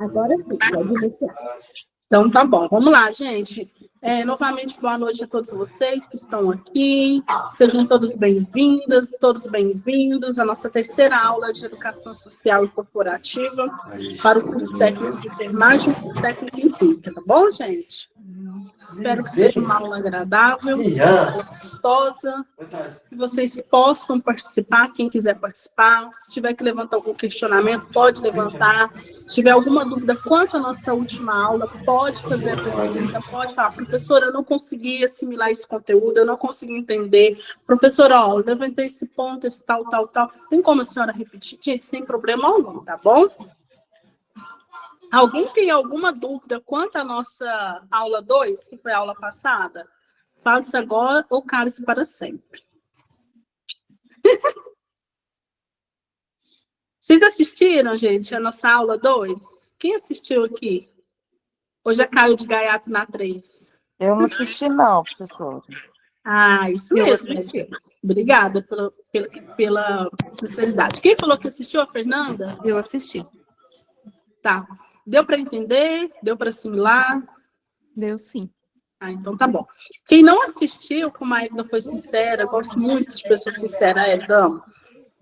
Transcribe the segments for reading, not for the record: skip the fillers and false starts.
Agora sim, pode iniciar. Então, tá bom. Vamos lá, gente. Novamente, boa noite a todos vocês que estão aqui. Sejam todos bem-vindas, todos bem-vindos à nossa terceira aula de Educação Social e Corporativa para o curso técnico de enfermagem e o curso técnico em Química, tá bom, gente? Espero que seja uma aula agradável, gostosa, que vocês possam participar, quem quiser participar. Se tiver que levantar algum questionamento, pode levantar. Se tiver alguma dúvida quanto à nossa última aula, pode fazer a pergunta, pode falar, professora, eu não consegui assimilar esse conteúdo, eu não consegui entender. Professora, ó, eu levantei esse ponto, esse tal. Tem como a senhora repetir? Gente, sem problema algum, tá bom? Alguém tem alguma dúvida quanto à nossa aula 2, que foi a aula passada? Fale-se agora ou cale-se para sempre. Vocês assistiram, gente, a nossa aula 2? Quem assistiu aqui? Ou já caiu de gaiato na 3? Eu não assisti, não, professora. Ah, isso mesmo. Obrigada pela sinceridade. Quem falou que assistiu? A Fernanda? Eu assisti. Tá. Deu para entender? Deu para assimilar? Deu sim. Ah, então tá bom. Quem não assistiu, como a Edna foi sincera, gosto muito de pessoa sincera, Edna.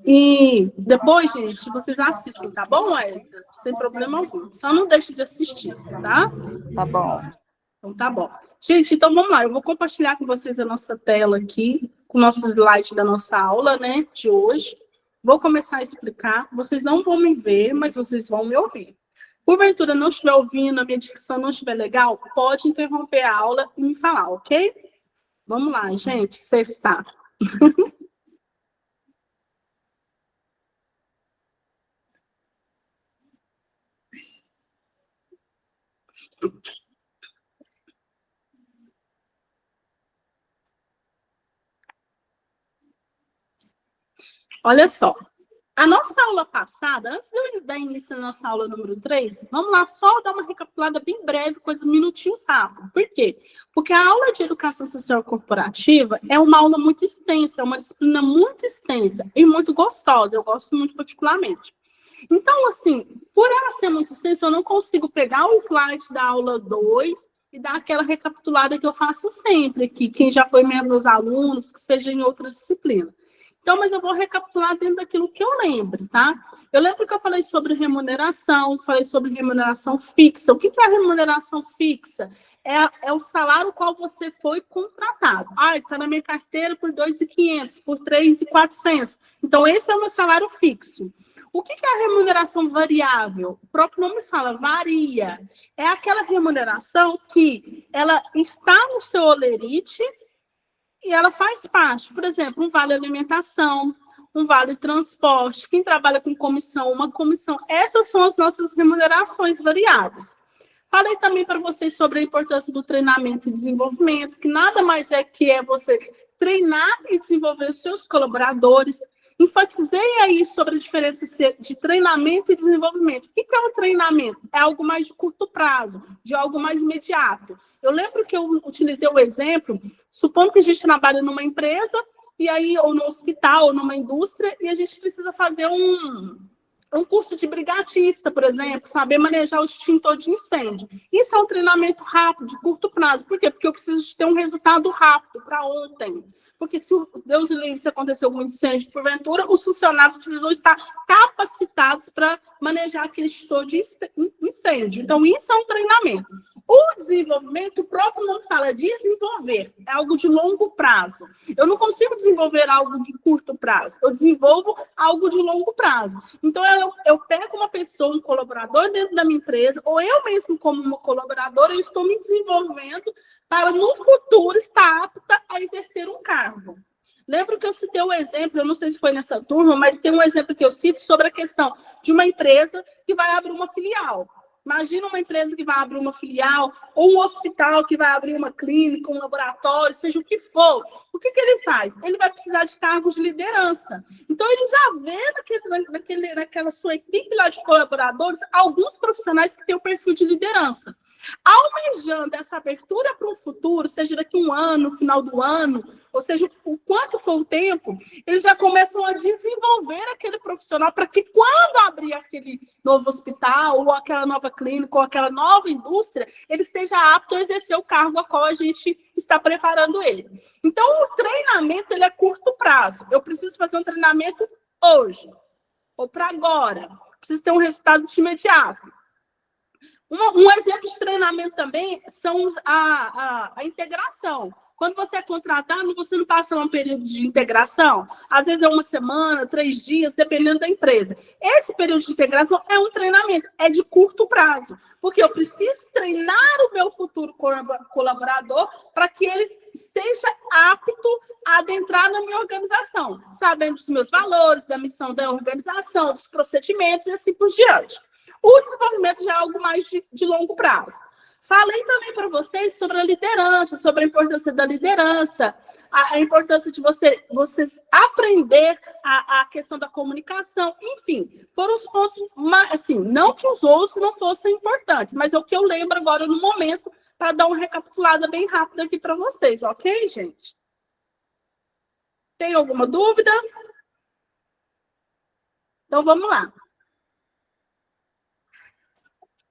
E depois, gente, vocês assistem, tá bom, Edna? Sem problema algum. Só não deixe de assistir, tá? Tá bom. Então tá bom. Gente, então vamos lá. Eu vou compartilhar com vocês a nossa tela aqui, com o nosso slide da nossa aula, né, de hoje. Vou começar a explicar. Vocês não vão me ver, mas vocês vão me ouvir. Porventura não estiver ouvindo, a minha dicção não estiver legal, pode interromper a aula e me falar, ok? Vamos lá, gente, sexta. Olha só. A nossa aula passada, antes de eu dar início à nossa aula número 3, vamos lá só dar uma recapitulada bem breve, coisa minutinhos rápido. Por quê? Porque a aula de Educação Social Corporativa é uma aula muito extensa, é uma disciplina muito extensa e muito gostosa, eu gosto muito particularmente. Então, assim, por ela ser muito extensa, eu não consigo pegar o slide da aula 2 e dar aquela recapitulada que eu faço sempre aqui, quem já foi meus alunos, que seja em outra disciplina. Então, mas eu vou recapitular dentro daquilo que eu lembro, tá? Eu lembro que eu falei sobre remuneração, falei sobre remuneração fixa. O que é a remuneração fixa? É o salário qual você foi contratado. Ah, está na minha carteira por R$ 2.500, por R$ 3.400. Então, esse é o meu salário fixo. O que é a remuneração variável? O próprio nome fala, varia. É aquela remuneração que ela está no seu holerite e ela faz parte, por exemplo, um vale alimentação, um vale transporte, quem trabalha com comissão, uma comissão. Essas são as nossas remunerações variáveis. Falei também para vocês sobre a importância do treinamento e desenvolvimento, que nada mais é que você treinar e desenvolver os seus colaboradores. Enfatizei aí sobre a diferença de treinamento e desenvolvimento. O que é o treinamento? É algo mais de curto prazo, de algo mais imediato. Eu lembro que eu utilizei o exemplo, supondo que a gente trabalha numa empresa, e aí, ou no hospital, ou numa indústria, e a gente precisa fazer um curso de brigadista, por exemplo, saber manejar o extintor de incêndio. Isso é um treinamento rápido, de curto prazo. Por quê? Porque eu preciso de ter um resultado rápido para ontem. Porque se, Deus livre, se acontecer algum incêndio, porventura, os funcionários precisam estar capacitados para manejar aquele extintor de incêndio. Então, isso é um treinamento. O desenvolvimento, o próprio nome fala desenvolver, é algo de longo prazo. Eu não consigo desenvolver algo de curto prazo, eu desenvolvo algo de longo prazo. Então, eu pego uma pessoa, um colaborador dentro da minha empresa, ou eu mesmo como uma colaboradora, eu estou me desenvolvendo para, no futuro, estar apta a exercer um cargo. Lembro que eu citei um exemplo, eu não sei se foi nessa turma, mas tem um exemplo que eu cito sobre a questão de uma empresa que vai abrir uma filial. Imagina uma empresa que vai abrir uma filial, ou um hospital que vai abrir uma clínica, um laboratório, seja o que for. O que ele faz? Ele vai precisar de cargos de liderança. Então, ele já vê naquela sua equipe lá de colaboradores alguns profissionais que têm o perfil de liderança. Almejando essa abertura para um futuro, seja daqui a um ano, no final do ano, ou seja, o quanto for o tempo, eles já começam a desenvolver aquele profissional para que quando abrir aquele novo hospital, ou aquela nova clínica, ou aquela nova indústria, ele esteja apto a exercer o cargo a qual a gente está preparando ele. Então, o treinamento ele é curto prazo. Eu preciso fazer um treinamento hoje, ou para agora. Preciso ter um resultado de imediato. Um exemplo de treinamento também são a integração. Quando você é contratado, você não passa um período de integração. Às vezes é uma semana, 3 dias, dependendo da empresa. Esse período de integração é um treinamento, é de curto prazo. Porque eu preciso treinar o meu futuro colaborador para que ele esteja apto a adentrar na minha organização, sabendo dos meus valores, da missão da organização, dos procedimentos e assim por diante. O desenvolvimento já é algo mais de longo prazo. Falei também para vocês sobre a liderança, sobre a importância da liderança, a importância de vocês aprender a questão da comunicação, enfim, foram os pontos, assim, não que os outros não fossem importantes, mas é o que eu lembro agora no momento, para dar uma recapitulada bem rápida aqui para vocês, ok, gente? Tem alguma dúvida? Então, vamos lá.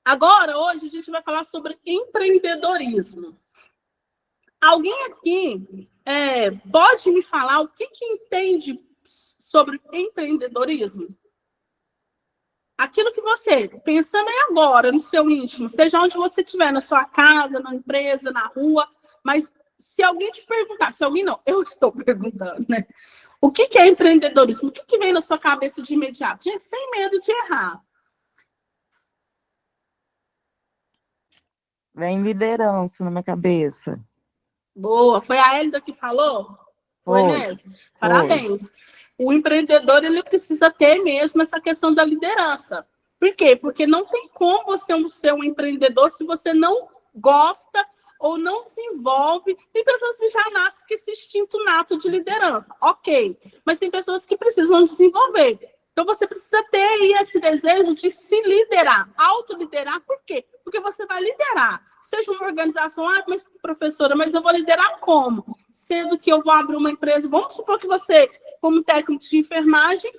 Agora, hoje, a gente vai falar sobre empreendedorismo. Alguém aqui pode me falar o que entende sobre empreendedorismo? Aquilo que você, pensando em agora, no seu íntimo, seja onde você estiver, na sua casa, na empresa, na rua, mas se alguém te perguntar, se alguém não, eu estou perguntando, né? O que é empreendedorismo? O que vem na sua cabeça de imediato? Gente, sem medo de errar. Vem liderança na minha cabeça. Boa. Foi a Hélida que falou? Foi, né? Parabéns. O empreendedor, ele precisa ter mesmo essa questão da liderança. Por quê? Porque não tem como você ser um empreendedor se você não gosta ou não desenvolve. Tem pessoas que já nascem com esse instinto nato de liderança. Ok. Mas tem pessoas que precisam desenvolver. Então, você precisa ter aí esse desejo de se liderar, autoliderar. Por quê? Porque você vai liderar. Seja uma organização, mas professora, mas eu vou liderar como? Sendo que eu vou abrir uma empresa, vamos supor que você, como técnico de enfermagem,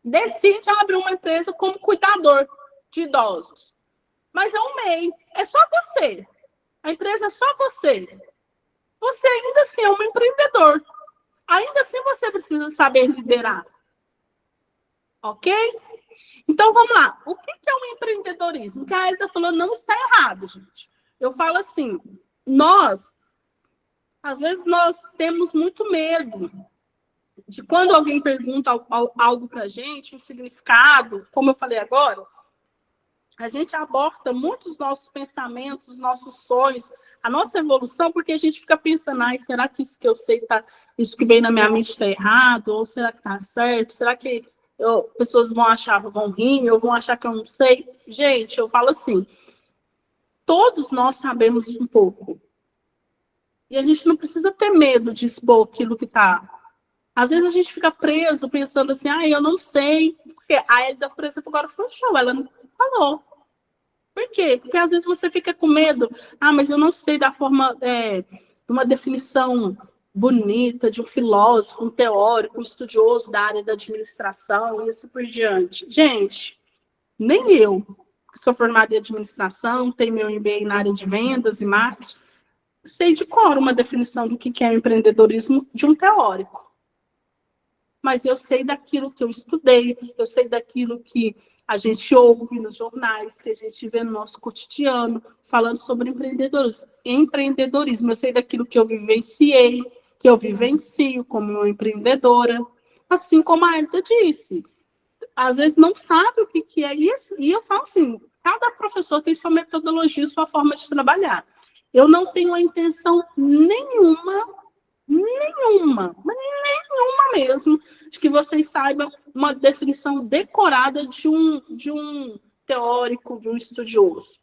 decide abrir uma empresa como cuidador de idosos. Mas é um MEI, é só você. A empresa é só você. Você ainda assim é um empreendedor. Ainda assim você precisa saber liderar. Ok? Então, vamos lá. O que é o empreendedorismo? O que a Hélida falou não está errado, gente. Eu falo assim, às vezes nós temos muito medo de quando alguém pergunta algo para a gente, um significado, como eu falei agora, a gente aborta muitos nossos pensamentos, os nossos sonhos, a nossa evolução, porque a gente fica pensando, será que isso que eu sei, isso que vem na minha mente está errado? Ou será que está certo? Será que pessoas vão rir, ou vão achar que eu não sei? Gente, eu falo assim, todos nós sabemos um pouco. E a gente não precisa ter medo de expor aquilo que está. Às vezes a gente fica preso pensando assim, eu não sei. Porque a Hélida, por exemplo, agora foi show, ela não falou. Por quê? Porque às vezes você fica com medo, mas eu não sei da forma, de uma definição bonita de um filósofo, um teórico, um estudioso da área da administração e assim por diante. Gente, nem eu, que sou formada em administração, tenho meu MBA na área de vendas e marketing, sei de cor uma definição do que é o empreendedorismo de um teórico. Mas eu sei daquilo que eu estudei, eu sei daquilo que a gente ouve nos jornais, que a gente vê no nosso cotidiano, falando sobre empreendedorismo. Eu sei daquilo que eu vivenciei, que eu vivencio como uma empreendedora, assim como a Hélida disse. Às vezes não sabe o que é isso, e eu falo assim, cada professor tem sua metodologia, sua forma de trabalhar. Eu não tenho a intenção nenhuma mesmo, de que vocês saibam uma definição decorada de um teórico, de um estudioso.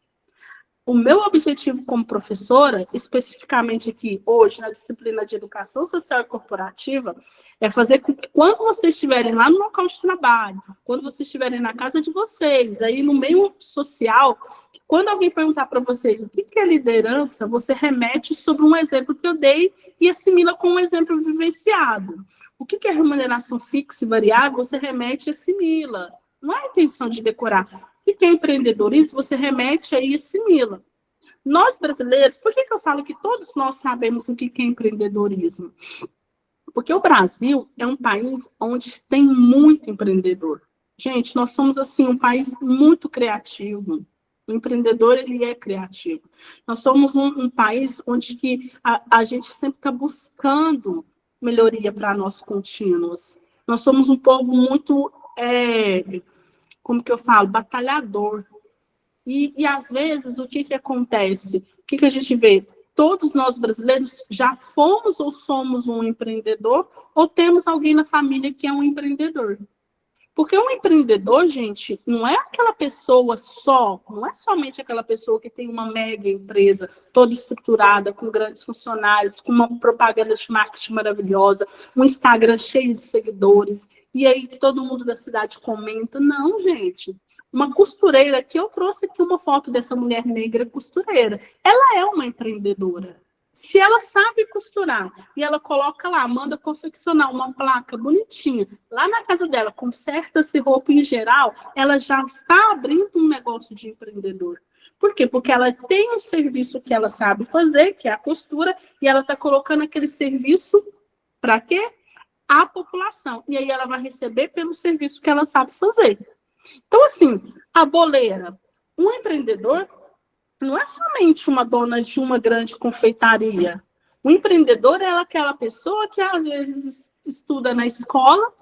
O meu objetivo como professora, especificamente aqui hoje na disciplina de Educação Social e Corporativa, é fazer com que quando vocês estiverem lá no local de trabalho, quando vocês estiverem na casa de vocês, aí no meio social, quando alguém perguntar para vocês o que é liderança, você remete sobre um exemplo que eu dei e assimila com um exemplo vivenciado. O que é remuneração fixa e variável, você remete e assimila. Não é a intenção de decorar. O que é empreendedorismo, você remete aí e assimila. Nós, brasileiros, por que eu falo que todos nós sabemos o que é empreendedorismo? Porque o Brasil é um país onde tem muito empreendedor. Gente, nós somos, assim, um país muito criativo. O empreendedor, ele é criativo. Nós somos um país onde que a gente sempre está buscando melhoria para nós contínuos. Nós somos um povo muito, como que eu falo, batalhador. E às vezes, o que acontece? O que a gente vê? Todos nós brasileiros já fomos ou somos um empreendedor, ou temos alguém na família que é um empreendedor. Porque um empreendedor, gente, não é aquela pessoa só, não é somente aquela pessoa que tem uma mega empresa toda estruturada, com grandes funcionários, com uma propaganda de marketing maravilhosa, um Instagram cheio de seguidores, e aí que todo mundo da cidade comenta. Não, gente. Uma costureira, que eu trouxe aqui uma foto dessa mulher negra costureira. Ela é uma empreendedora. Se ela sabe costurar e ela coloca lá, manda confeccionar uma placa bonitinha lá na casa dela, conserta-se roupa em geral, ela já está abrindo um negócio de empreendedor. Por quê? Porque ela tem um serviço que ela sabe fazer, que é a costura, e ela está colocando aquele serviço para quê? A população. E aí ela vai receber pelo serviço que ela sabe fazer. Então, assim, a boleira, um empreendedor não é somente uma dona de uma grande confeitaria. O empreendedor é aquela pessoa que, às vezes, estuda na escola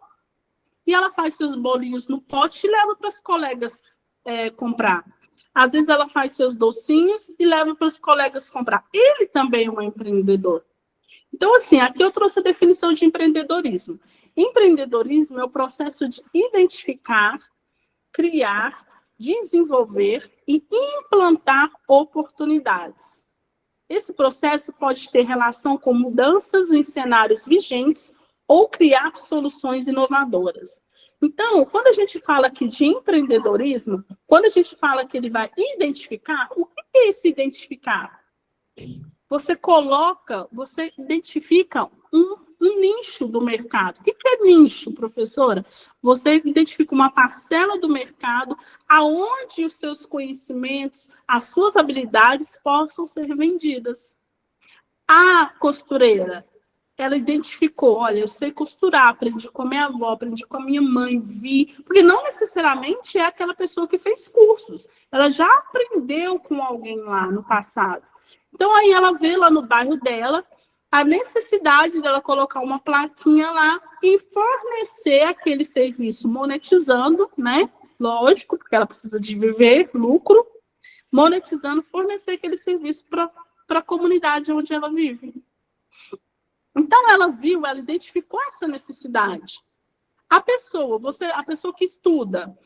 e ela faz seus bolinhos no pote e leva para as colegas comprar. Às vezes, ela faz seus docinhos e leva para os colegas comprar. Ele também é um empreendedor. Então, assim, aqui eu trouxe a definição de empreendedorismo. Empreendedorismo é o processo de identificar, criar, desenvolver e implantar oportunidades. Esse processo pode ter relação com mudanças em cenários vigentes ou criar soluções inovadoras. Então, quando a gente fala aqui de empreendedorismo, quando a gente fala que ele vai identificar, o que é esse identificar? Você identifica um nicho do mercado. O que é nicho, professora? Você identifica uma parcela do mercado aonde os seus conhecimentos, as suas habilidades possam ser vendidas. A costureira, ela identificou, olha, eu sei costurar, aprendi com a minha avó, aprendi com a minha mãe, vi, porque não necessariamente é aquela pessoa que fez cursos, ela já aprendeu com alguém lá no passado. Então, aí ela vê lá no bairro dela a necessidade dela colocar uma plaquinha lá e fornecer aquele serviço monetizando, né? Lógico, porque ela precisa de viver, lucro, monetizando, fornecer aquele serviço para a comunidade onde ela vive. Então, ela identificou essa necessidade. A pessoa que estuda,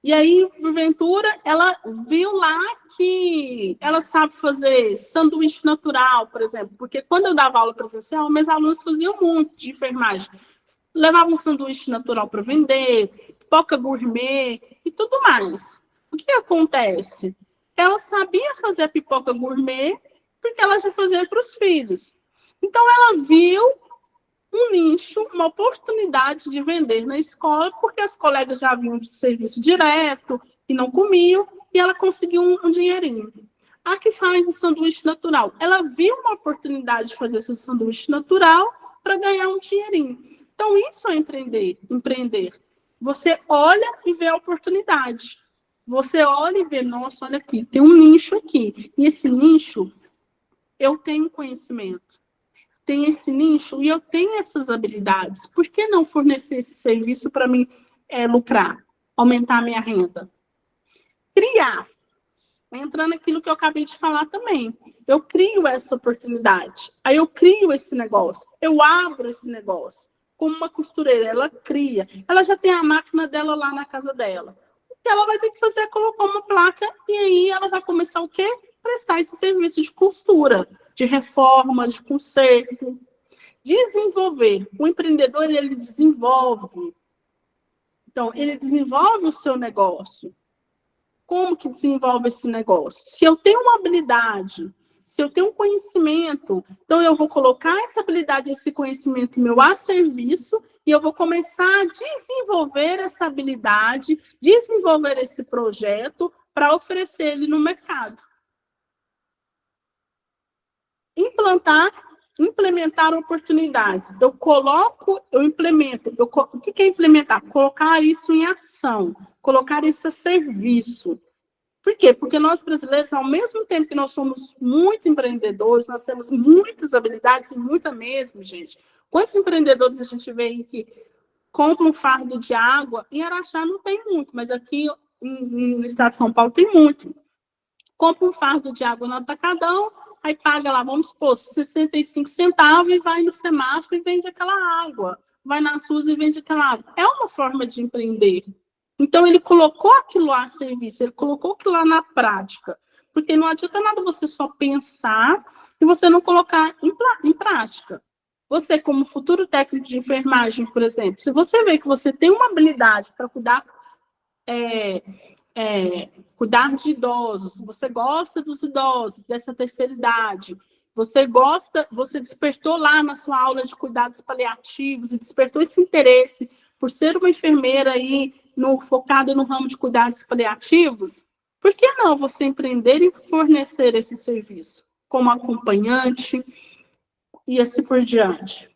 e aí, porventura, ela viu lá que ela sabe fazer sanduíche natural, por exemplo, porque quando eu dava aula presencial, meus alunos faziam muito de enfermagem. Levavam um sanduíche natural para vender, pipoca gourmet e tudo mais. O que acontece? Ela sabia fazer a pipoca gourmet porque ela já fazia para os filhos. Então, ela viu um nicho, uma oportunidade de vender na escola, porque as colegas já vinham de serviço direto e não comiam, e ela conseguiu um dinheirinho. A que faz o sanduíche natural, ela viu uma oportunidade de fazer esse sanduíche natural para ganhar um dinheirinho. Então, isso é empreender. Você olha e vê a oportunidade. Você olha e vê, nossa, olha aqui, tem um nicho aqui. E esse nicho, eu tenho conhecimento. Tem esse nicho e eu tenho essas habilidades. Por que não fornecer esse serviço para mim lucrar, aumentar a minha renda? Criar. Entrando naquilo que eu acabei de falar também. Eu crio essa oportunidade. Aí eu crio esse negócio. Eu abro esse negócio. Como uma costureira, ela cria. Ela já tem a máquina dela lá na casa dela. O que ela vai ter que fazer é colocar uma placa e aí ela vai começar o quê? prestar esse serviço de costura, de reformas, de conserto, desenvolver. O empreendedor, ele desenvolve. Então, ele desenvolve o seu negócio. Como que desenvolve esse negócio? Se eu tenho uma habilidade, se eu tenho um conhecimento, então eu vou colocar essa habilidade, esse conhecimento meu a serviço e eu vou começar a desenvolver essa habilidade, desenvolver esse projeto para oferecer ele no mercado. Implementar oportunidades. Eu implemento. O que é implementar? Colocar isso em ação, colocar isso a serviço. Por quê? Porque nós brasileiros, ao mesmo tempo que nós somos muito empreendedores, nós temos muitas habilidades e muita mesmo, gente. Quantos empreendedores a gente vê aí que compram um fardo de água? Em Araxá não tem muito, mas aqui no estado de São Paulo tem muito. Compra um fardo de água no atacadão, aí paga lá, vamos supor, 65 centavos e vai no semáforo e vende aquela água. Vai na SUS e vende aquela água. É uma forma de empreender. Então, ele colocou aquilo lá a serviço, ele colocou aquilo lá na prática. Porque não adianta nada você só pensar e você não colocar em prática. Você, como futuro técnico de enfermagem, por exemplo, se você vê que você tem uma habilidade para cuidar de idosos, você gosta dos idosos, dessa terceira idade, você despertou lá na sua aula de cuidados paliativos e despertou esse interesse por ser uma enfermeira aí focada no ramo de cuidados paliativos, por que não você empreender e fornecer esse serviço como acompanhante e assim por diante?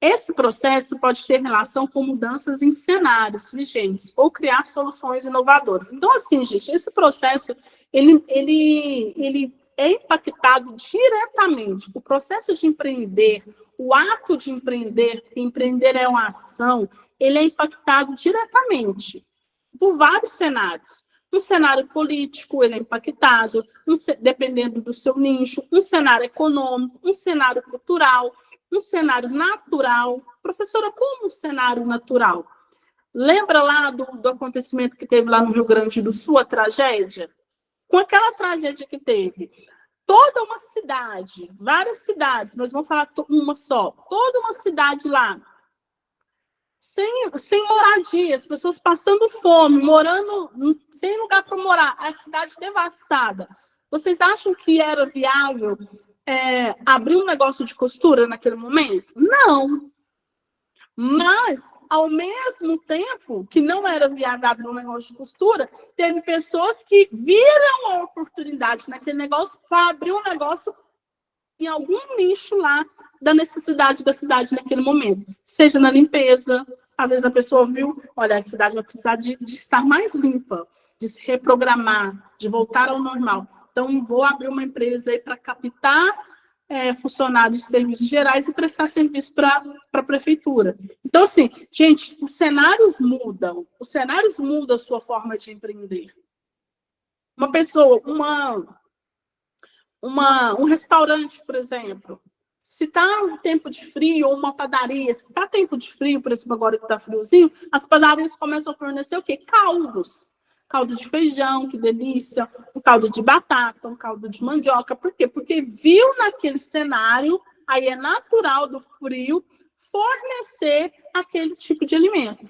Esse processo pode ter relação com mudanças em cenários vigentes ou criar soluções inovadoras. Então, assim, gente, esse processo, ele é impactado diretamente. O processo de empreender, o ato de empreender é uma ação, ele é impactado diretamente por vários cenários. Um cenário político, ele é impactado, dependendo do seu nicho, um cenário econômico, um cenário cultural, um cenário natural. Professora, como um cenário natural? Lembra lá do acontecimento que teve lá no Rio Grande do Sul, a tragédia? Com aquela tragédia que teve, toda uma cidade, várias cidades, mas vamos falar uma só, toda uma cidade lá, sem moradia, as pessoas passando fome, morando sem lugar para morar, a cidade devastada. Vocês acham que era viável abrir um negócio de costura naquele momento? Não. Mas, ao mesmo tempo que não era viável abrir um negócio de costura, teve pessoas que viram a oportunidade naquele negócio para abrir um negócio em algum nicho lá da necessidade da cidade naquele momento. Seja na limpeza, às vezes a pessoa viu, olha, a cidade vai precisar de estar mais limpa, de se reprogramar, de voltar ao normal. Então, vou abrir uma empresa aí para captar funcionários de serviços gerais e prestar serviço para a prefeitura. Então, assim, gente, os cenários mudam a sua forma de empreender. Uma pessoa, um restaurante, por exemplo, se está um tempo de frio, ou uma padaria, se está tempo de frio, por exemplo, agora que está friozinho, as padarias começam a fornecer o quê? Caldos. Caldo de feijão, que delícia, um caldo de batata, um caldo de mandioca. Por quê? Porque viu naquele cenário, aí é natural do frio, fornecer aquele tipo de alimento.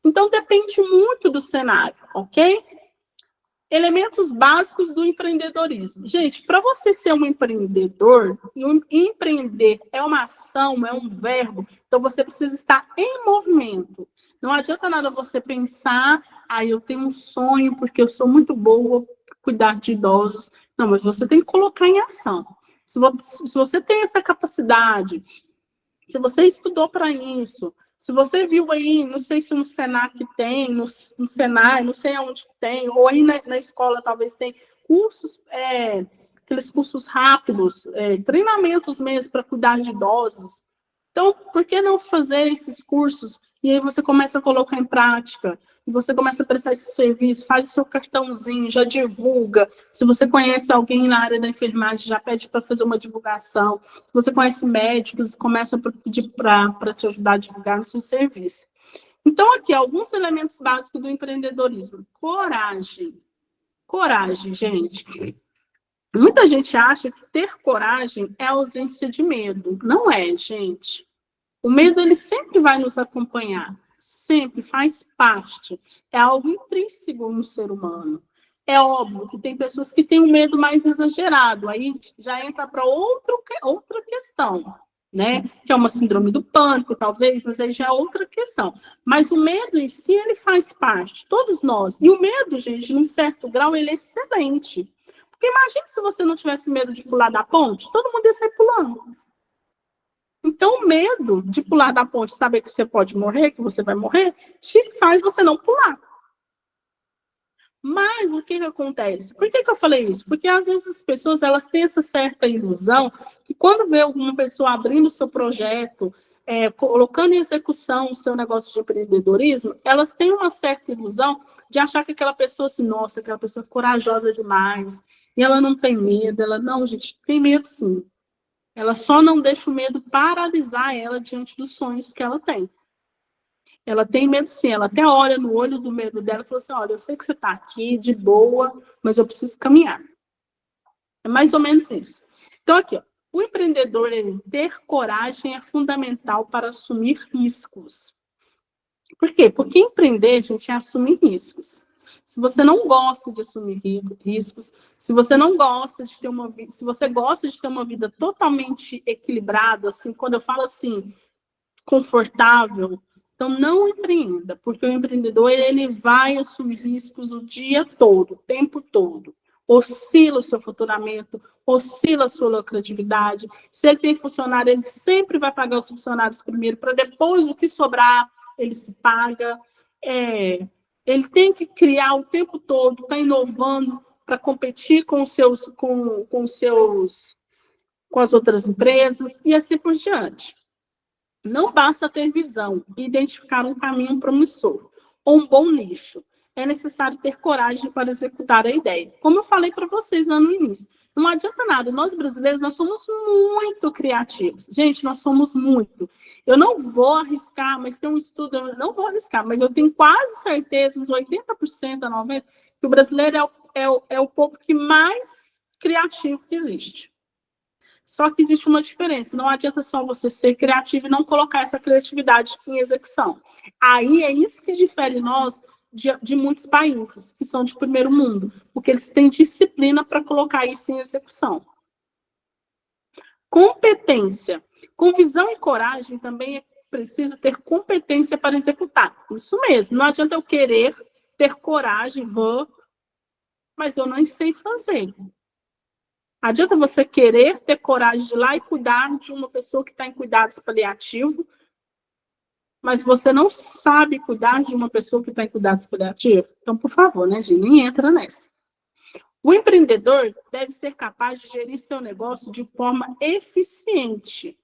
Então, depende muito do cenário, ok? Elementos básicos do empreendedorismo. Gente, para você ser um empreendedor, empreender é uma ação, é um verbo, então você precisa estar em movimento. Não adianta nada você pensar, eu tenho um sonho porque eu sou muito boa para cuidar de idosos. Não, mas você tem que colocar em ação. Se você tem essa capacidade, se você estudou para isso, se você viu aí, não sei se no Senac tem, no Senai, não sei aonde tem, ou aí na escola talvez tem cursos, aqueles cursos rápidos, treinamentos mesmo para cuidar de idosos. Então, por que não fazer esses cursos? E aí você começa a colocar em prática, e você começa a prestar esse serviço, faz o seu cartãozinho, já divulga. Se você conhece alguém na área da enfermagem, já pede para fazer uma divulgação. Se você conhece médicos, começa a pedir para te ajudar a divulgar no seu serviço. Então, aqui, alguns elementos básicos do empreendedorismo. Coragem. Coragem, gente. Muita gente acha que ter coragem é ausência de medo. Não é, gente. O medo, ele sempre vai nos acompanhar. Sempre faz parte. É algo intrínseco no ser humano. É óbvio que tem pessoas que têm um medo mais exagerado. Aí já entra para outra questão, né? Que é uma síndrome do pânico, talvez, mas aí já é outra questão. Mas o medo em si, ele faz parte. Todos nós. E o medo, gente, num certo grau, ele é excelente. Porque imagine se você não tivesse medo de pular da ponte, todo mundo ia sair pulando. Então, o medo de pular da ponte, saber que você pode morrer, que você vai morrer, te faz você não pular. Mas o que acontece? Por que eu falei isso? Porque às vezes as pessoas elas têm essa certa ilusão que quando vê alguma pessoa abrindo o seu projeto, colocando em execução o seu negócio de empreendedorismo, elas têm uma certa ilusão de achar que aquela pessoa, assim, nossa, aquela pessoa é corajosa demais, e ela não tem medo. Ela, não, gente, tem medo sim. Ela só não deixa o medo paralisar ela diante dos sonhos que ela tem. Ela tem medo sim, ela até olha no olho do medo dela e fala assim, olha, eu sei que você está aqui de boa, mas eu preciso caminhar. É mais ou menos isso. Então, aqui, ó, o empreendedor, ele ter coragem é fundamental para assumir riscos. Por quê? Porque empreender, gente, é assumir riscos. Se você não gosta de assumir riscos, se você não gosta de ter uma vida, se você gosta de ter uma vida totalmente equilibrada, assim, quando eu falo assim, confortável, então não empreenda, porque o empreendedor ele vai assumir riscos o dia todo, o tempo todo. Oscila o seu faturamento, oscila a sua lucratividade. Se ele tem funcionário, ele sempre vai pagar os funcionários primeiro, para depois o que sobrar, ele se paga. Ele tem que criar o tempo todo, está inovando para competir com as outras empresas e assim por diante. Não basta ter visão e identificar um caminho promissor ou um bom nicho. É necessário ter coragem para executar a ideia. Como eu falei para vocês lá no início, não adianta nada. Nós brasileiros, nós somos muito criativos. Gente, nós somos muito. Eu não vou arriscar, mas tem um estudo, eu não vou arriscar, mas eu tenho quase certeza, uns 80% a 90%, que o brasileiro é o povo que mais criativo que existe. Só que existe uma diferença. Não adianta só você ser criativo e não colocar essa criatividade em execução. Aí é isso que difere nós de muitos países que são de primeiro mundo, porque eles têm disciplina para colocar isso em execução. Competência. Com visão e coragem também é preciso ter competência para executar. Isso mesmo. Não adianta eu querer ter coragem, mas eu não sei fazer. Adianta você querer ter coragem de ir lá e cuidar de uma pessoa que está em cuidados paliativos, mas você não sabe cuidar de uma pessoa que está em cuidados paliativos? Então, por favor, né, gente? Nem entra nessa. O empreendedor deve ser capaz de gerir seu negócio de forma eficiente.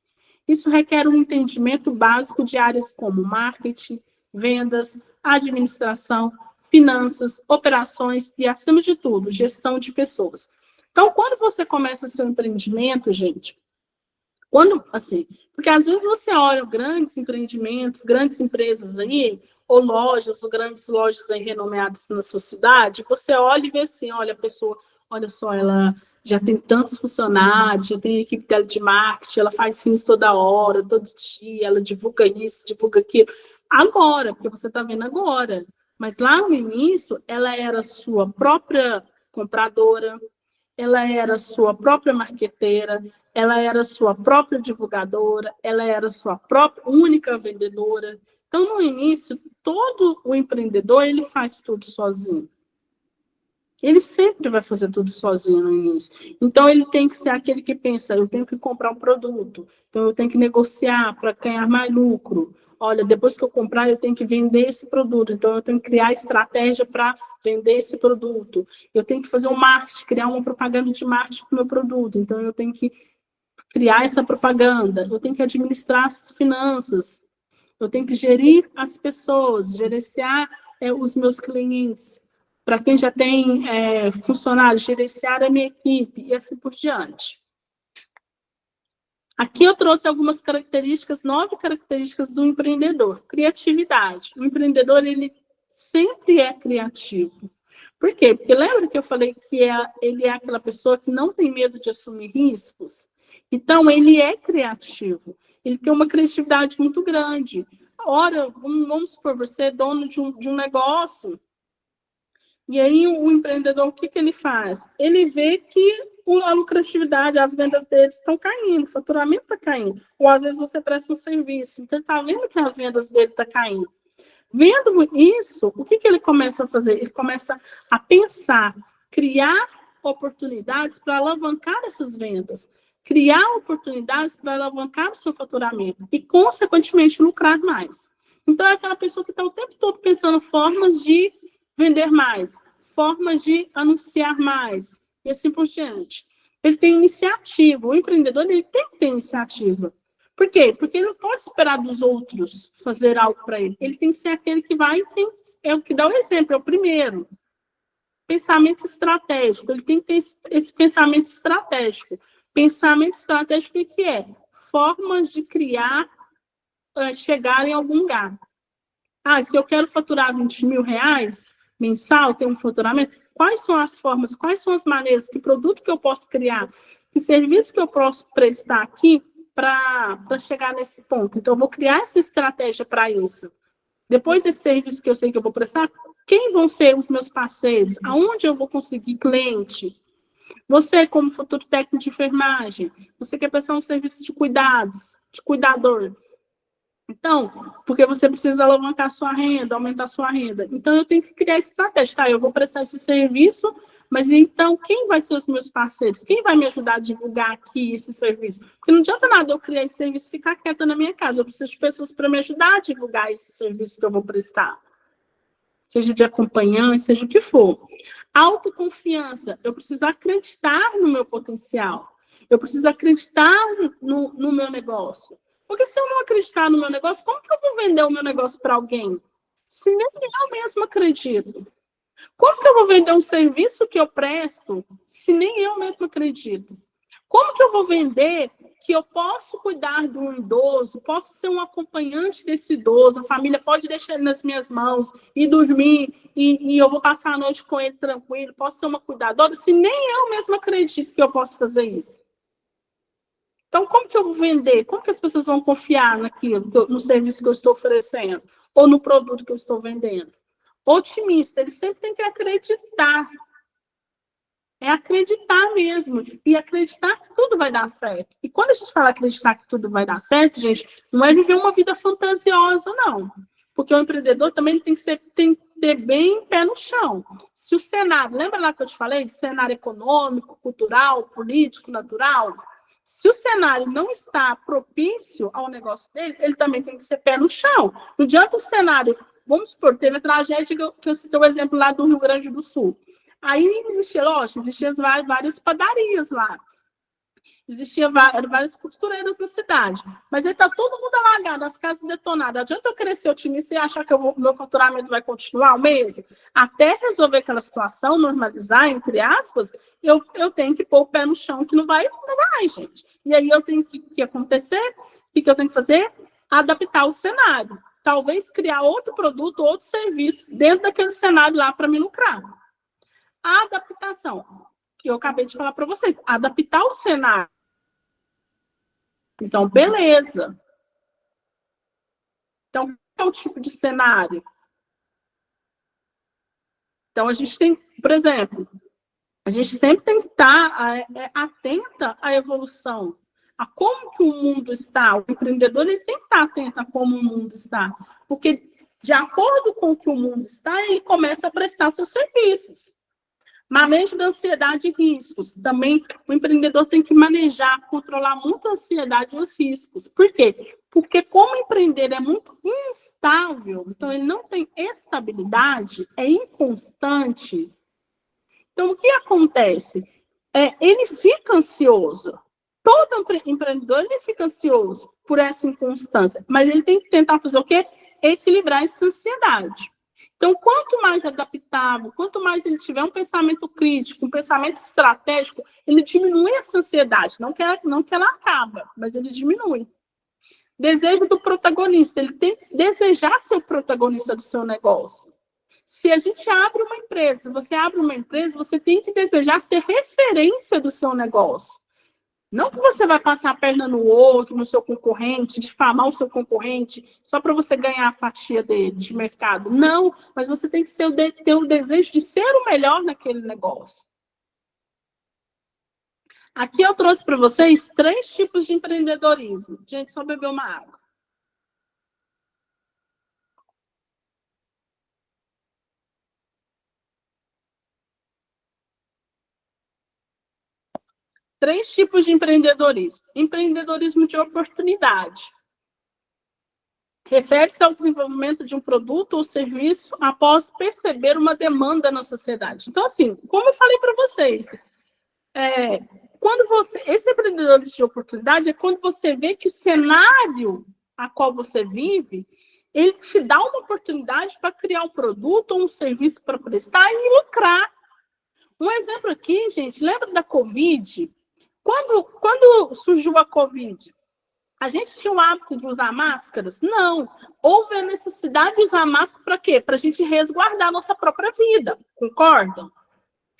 Isso requer um entendimento básico de áreas como marketing, vendas, administração, finanças, operações e, acima de tudo, gestão de pessoas. Então, quando você começa seu empreendimento, gente, porque às vezes você olha grandes empreendimentos, grandes empresas aí, ou lojas, ou grandes lojas aí renomeadas na sua cidade, você olha e vê assim, olha, a pessoa, olha só, ela já tem tantos funcionários, já tem a equipe dela de marketing, ela faz filmes toda hora, todo dia, ela divulga isso, divulga aquilo. Agora, porque você está vendo agora. Mas lá no início, ela era sua própria compradora, ela era sua própria marqueteira, ela era sua própria divulgadora, ela era sua própria única vendedora. Então, no início, todo o empreendedor, ele faz tudo sozinho. Ele sempre vai fazer tudo sozinho no início. Então, ele tem que ser aquele que pensa, eu tenho que comprar um produto, então eu tenho que negociar para ganhar mais lucro. Olha, depois que eu comprar, eu tenho que vender esse produto, então eu tenho que criar estratégia para vender esse produto. Eu tenho que fazer um marketing, criar uma propaganda de marketing para o meu produto, então eu tenho que criar essa propaganda, eu tenho que administrar essas finanças, eu tenho que gerir as pessoas, gerenciar os meus clientes. Para quem já tem funcionários, gerenciar a minha equipe e assim por diante. Aqui eu trouxe algumas características, 9 características do empreendedor. Criatividade. O empreendedor, ele sempre é criativo. Por quê? Porque lembra que eu falei que ele é aquela pessoa que não tem medo de assumir riscos? Então, ele é criativo. Ele tem uma criatividade muito grande. Ora, vamos supor, você é dono de um negócio, e aí o empreendedor, o que ele faz? Ele vê que a lucratividade, as vendas dele estão caindo, o faturamento está caindo. Ou às vezes você presta um serviço, então ele está vendo que as vendas dele estão caindo. Vendo isso, o que ele começa a fazer? Ele começa a pensar, criar oportunidades para alavancar essas vendas, criar oportunidades para alavancar o seu faturamento e, consequentemente, lucrar mais. Então, é aquela pessoa que está o tempo todo pensando formas de vender mais, formas de anunciar mais, e assim por diante. Ele tem iniciativa. O empreendedor ele tem que ter iniciativa. Por quê? Porque ele não pode esperar dos outros fazer algo para ele. Ele tem que ser aquele que vai, é o que dá o exemplo, é o primeiro. Pensamento estratégico. Ele tem que ter esse pensamento estratégico. Pensamento estratégico, o que é? Formas de criar, chegar em algum lugar. Se eu quero faturar 20 mil reais mensal, ter um faturamento, quais são as formas, quais são as maneiras, que produto que eu posso criar, que serviço que eu posso prestar aqui para chegar nesse ponto. Então, eu vou criar essa estratégia para isso. Depois desse serviço que eu sei que eu vou prestar, quem vão ser os meus parceiros? Aonde eu vou conseguir cliente? Você, como futuro técnico de enfermagem, você quer prestar um serviço de cuidados, de cuidador. Então, porque você precisa alavancar sua renda, aumentar sua renda. Então, eu tenho que criar estratégia. Eu vou prestar esse serviço, mas então, quem vai ser os meus parceiros? Quem vai me ajudar a divulgar aqui esse serviço? Porque não adianta nada eu criar esse serviço e ficar quieta na minha casa. Eu preciso de pessoas para me ajudar a divulgar esse serviço que eu vou prestar. Seja de acompanhante, seja o que for. Autoconfiança. Eu preciso acreditar no meu potencial. Eu preciso acreditar no meu negócio. Porque se eu não acreditar no meu negócio, como que eu vou vender o meu negócio para alguém? Se nem eu mesma acredito. Como que eu vou vender um serviço que eu presto se nem eu mesma acredito? Como que eu vou vender que eu posso cuidar de um idoso, posso ser um acompanhante desse idoso, a família pode deixar ele nas minhas mãos e dormir, e eu vou passar a noite com ele tranquilo, posso ser uma cuidadora, se nem eu mesma acredito que eu posso fazer isso? Então, como que eu vou vender? Como que as pessoas vão confiar naquilo, no serviço que eu estou oferecendo? Ou no produto que eu estou vendendo? Otimista, ele sempre tem que acreditar. É acreditar mesmo. E acreditar que tudo vai dar certo. E quando a gente fala acreditar que tudo vai dar certo, gente, não é viver uma vida fantasiosa, não. Porque o empreendedor também tem que ter bem pé no chão. Se o cenário, lembra lá que eu te falei de cenário econômico, cultural, político, natural? Se o cenário não está propício ao negócio dele, ele também tem que ser pé no chão. Não adianta o cenário, vamos supor, teve a tragédia que eu citei o exemplo lá do Rio Grande do Sul. Aí existiam várias padarias lá. Existiam várias costureiras na cidade. Mas aí está todo mundo alagado, as casas detonadas. Adianta eu querer ser otimista e achar que meu faturamento vai continuar o mês? Até resolver aquela situação, normalizar, entre aspas, eu tenho que pôr o pé no chão, que não vai, gente. E aí eu tenho que acontecer, o que eu tenho que fazer? Adaptar o cenário. Talvez criar outro produto, outro serviço dentro daquele cenário lá para me lucrar. A adaptação, que eu acabei de falar para vocês, adaptar o cenário. Então, beleza. Então, qual é o tipo de cenário? Então, a gente tem, por exemplo, a gente sempre tem que estar atenta à evolução, a como que o mundo está. O empreendedor ele tem que estar atento a como o mundo está, porque de acordo com o que o mundo está, ele começa a prestar seus serviços. Manejo da ansiedade e riscos. Também o empreendedor tem que manejar, controlar muito a ansiedade e os riscos. Por quê? Porque como empreender é muito instável, então ele não tem estabilidade, é inconstante. Então, o que acontece? Ele fica ansioso. Todo empreendedor ele fica ansioso por essa inconstância, mas ele tem que tentar fazer o quê? Equilibrar essa ansiedade. Então, quanto mais adaptável, quanto mais ele tiver um pensamento crítico, um pensamento estratégico, ele diminui essa ansiedade. Não que ela acaba, mas ele diminui. Desejo do protagonista. Ele tem que desejar ser o protagonista do seu negócio. Se a gente abre uma empresa, você abre uma empresa, você tem que desejar ser referência do seu negócio. Não que você vai passar a perna no outro, no seu concorrente, difamar o seu concorrente, só para você ganhar a fatia dele, de mercado. Não, mas você tem que ter o desejo de ser o melhor naquele negócio. Aqui eu trouxe para vocês 3 tipos de empreendedorismo. Gente, só beber uma água. Três tipos de empreendedorismo. Empreendedorismo de oportunidade. Refere-se ao desenvolvimento de um produto ou serviço após perceber uma demanda na sociedade. Então, assim, como eu falei para vocês, esse empreendedorismo de oportunidade é quando você vê que o cenário a qual você vive, ele te dá uma oportunidade para criar um produto ou um serviço para prestar e lucrar. Um exemplo aqui, gente, lembra da Covid? Quando surgiu a Covid, a gente tinha o hábito de usar máscaras? Não. Houve a necessidade de usar máscara para quê? Para a gente resguardar a nossa própria vida, concordam?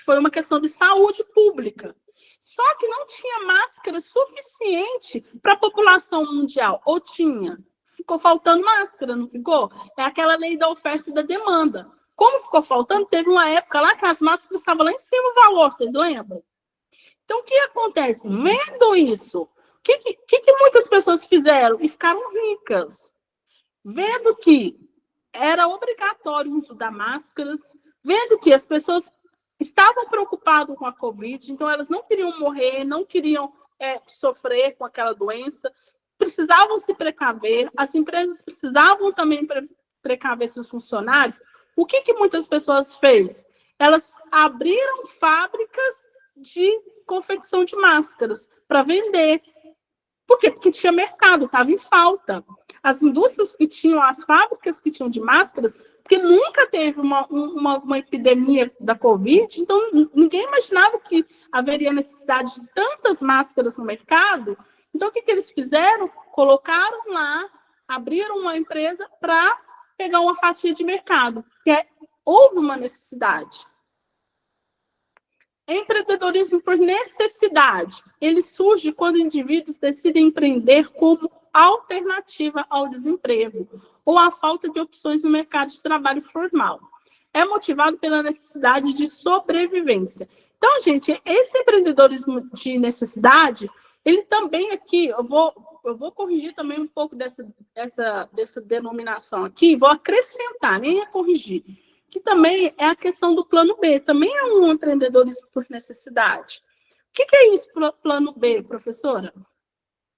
Foi uma questão de saúde pública. Só que não tinha máscara suficiente para a população mundial. Ou tinha? Ficou faltando máscara, não ficou? É aquela lei da oferta e da demanda. Como ficou faltando, teve uma época lá que as máscaras estavam lá em cima o valor, vocês lembram? Então, o que acontece? Vendo isso, o que muitas pessoas fizeram e ficaram ricas? Vendo que era obrigatório o uso das máscaras, vendo que as pessoas estavam preocupadas com a Covid, então elas não queriam morrer, não queriam sofrer com aquela doença, precisavam se precaver, as empresas precisavam também precaver seus funcionários. O que muitas pessoas fez? Elas abriram fábricas de confecção de máscaras para vender. Por quê? Porque tinha mercado, estava em falta. As indústrias que tinham, as fábricas que tinham de máscaras, porque nunca teve uma epidemia da Covid, então ninguém imaginava que haveria necessidade de tantas máscaras no mercado. Então, o que eles fizeram? Colocaram lá, abriram uma empresa para pegar uma fatia de mercado, houve uma necessidade. Empreendedorismo por necessidade. Ele surge quando indivíduos decidem empreender como alternativa ao desemprego ou à falta de opções no mercado de trabalho formal. É motivado pela necessidade de sobrevivência. Então, gente, esse empreendedorismo de necessidade, ele também aqui, eu vou corrigir também um pouco dessa denominação aqui, vou acrescentar, nem corrigir, que também é a questão do plano B, também é um empreendedorismo por necessidade. O que é isso, plano B, professora?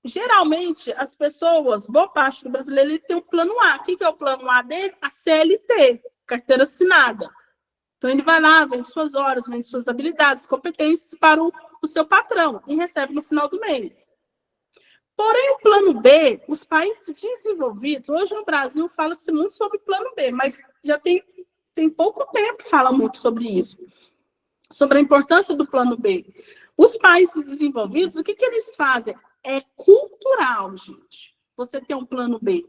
Geralmente, as pessoas, boa parte do brasileiro, ele tem o plano A. O que é o plano A dele? A CLT, carteira assinada. Então, ele vai lá, vende suas horas, vende suas habilidades, competências para o seu patrão e recebe no final do mês. Porém, o plano B, os países desenvolvidos, hoje no Brasil fala-se muito sobre o plano B, mas já tem pouco tempo que fala muito sobre isso, sobre a importância do plano B. Os países desenvolvidos, o que eles fazem? É cultural, gente. Você tem um plano B.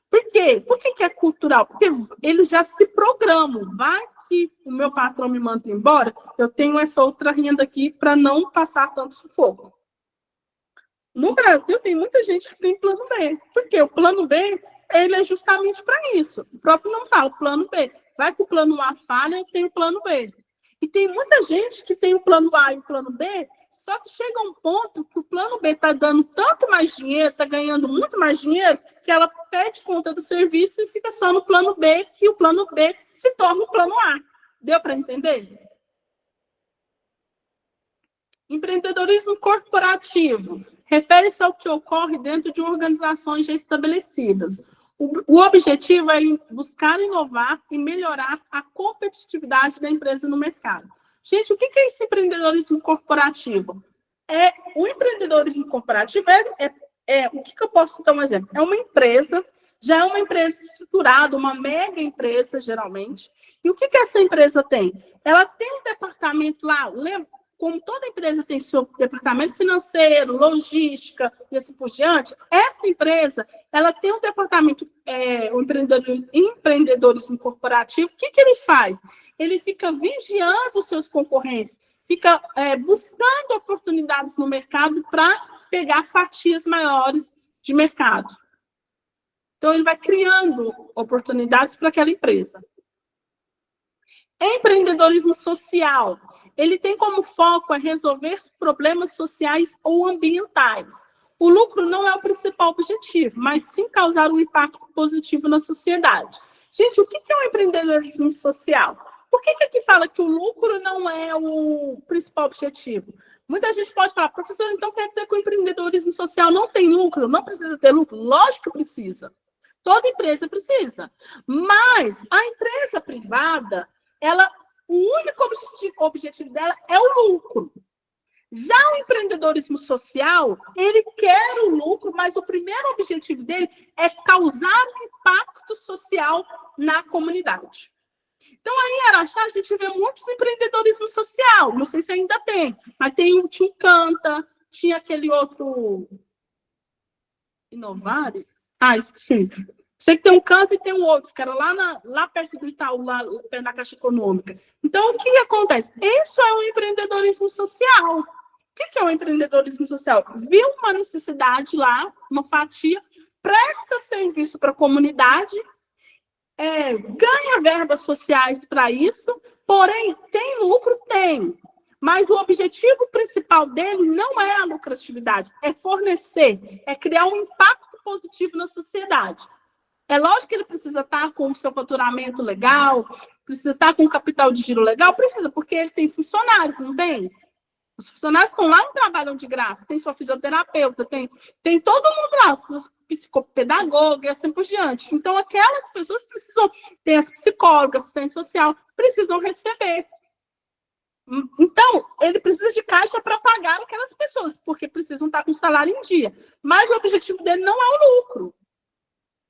Por quê? Por que é cultural? Porque eles já se programam. Vai que o meu patrão me manda embora, eu tenho essa outra renda aqui para não passar tanto sufoco. No Brasil, tem muita gente que tem plano B. Por quê? O plano B, ele é justamente para isso. O próprio não fala, plano B. Vai que o plano A falha, eu tenho o plano B. E tem muita gente que tem o plano A e o plano B, só que chega um ponto que o plano B está dando tanto mais dinheiro, está ganhando muito mais dinheiro, que ela pede conta do serviço e fica só no plano B, que o plano B se torna o plano A. Deu para entender? Empreendedorismo corporativo refere-se ao que ocorre dentro de organizações já estabelecidas. O objetivo é buscar inovar e melhorar a competitividade da empresa no mercado. Gente, o que é esse empreendedorismo corporativo? O empreendedorismo corporativo o que eu posso dar um exemplo? É uma empresa, já é uma empresa estruturada, uma mega empresa, geralmente. E o que essa empresa tem? Ela tem um departamento lá, lembra? como toda empresa tem seu departamento financeiro, logística e assim por diante, essa empresa ela tem um departamento, o empreendedorismo corporativo. O que ele faz? Ele fica vigiando os seus concorrentes, fica buscando oportunidades no mercado para pegar fatias maiores de mercado. Então, ele vai criando oportunidades para aquela empresa. Empreendedorismo social. Ele tem como foco resolver problemas sociais ou ambientais. O lucro não é o principal objetivo, mas sim causar um impacto positivo na sociedade. Gente, o que é o empreendedorismo social? Por que aqui fala que o lucro não é o principal objetivo? Muita gente pode falar, professor, então quer dizer que o empreendedorismo social não tem lucro? Não precisa ter lucro? Lógico que precisa. Toda empresa precisa. Mas a empresa privada, o único objetivo dela é o lucro. Já o empreendedorismo social, ele quer o lucro, mas o primeiro objetivo dele é causar um impacto social na comunidade. Então, aí em Araxá, a gente vê muitos empreendedorismo social. Não sei se ainda tem, mas tinha o Canta, tinha aquele outro... Inovare? Ah, esqueci. Sei que tem um Canta e tem um outro, que era lá perto do Itaú, lá perto da Caixa Econômica. Então, o que acontece? Isso é o empreendedorismo social. O que é o empreendedorismo social? Viu uma necessidade lá, uma fatia, presta serviço para a comunidade, ganha verbas sociais para isso, porém, tem lucro? Tem. Mas o objetivo principal dele não é a lucratividade, é fornecer, é criar um impacto positivo na sociedade. É lógico que ele precisa estar com o seu faturamento legal, precisa estar com o capital de giro legal, precisa, porque ele tem funcionários, não tem? Os funcionários estão lá, não trabalham de graça, tem sua fisioterapeuta, tem todo mundo lá, seus psicopedagogos e assim por diante. Então, aquelas pessoas precisam ter as psicólogas, assistente social, precisam receber. Então, ele precisa de caixa para pagar aquelas pessoas, porque precisam estar com o salário em dia. Mas o objetivo dele não é o lucro.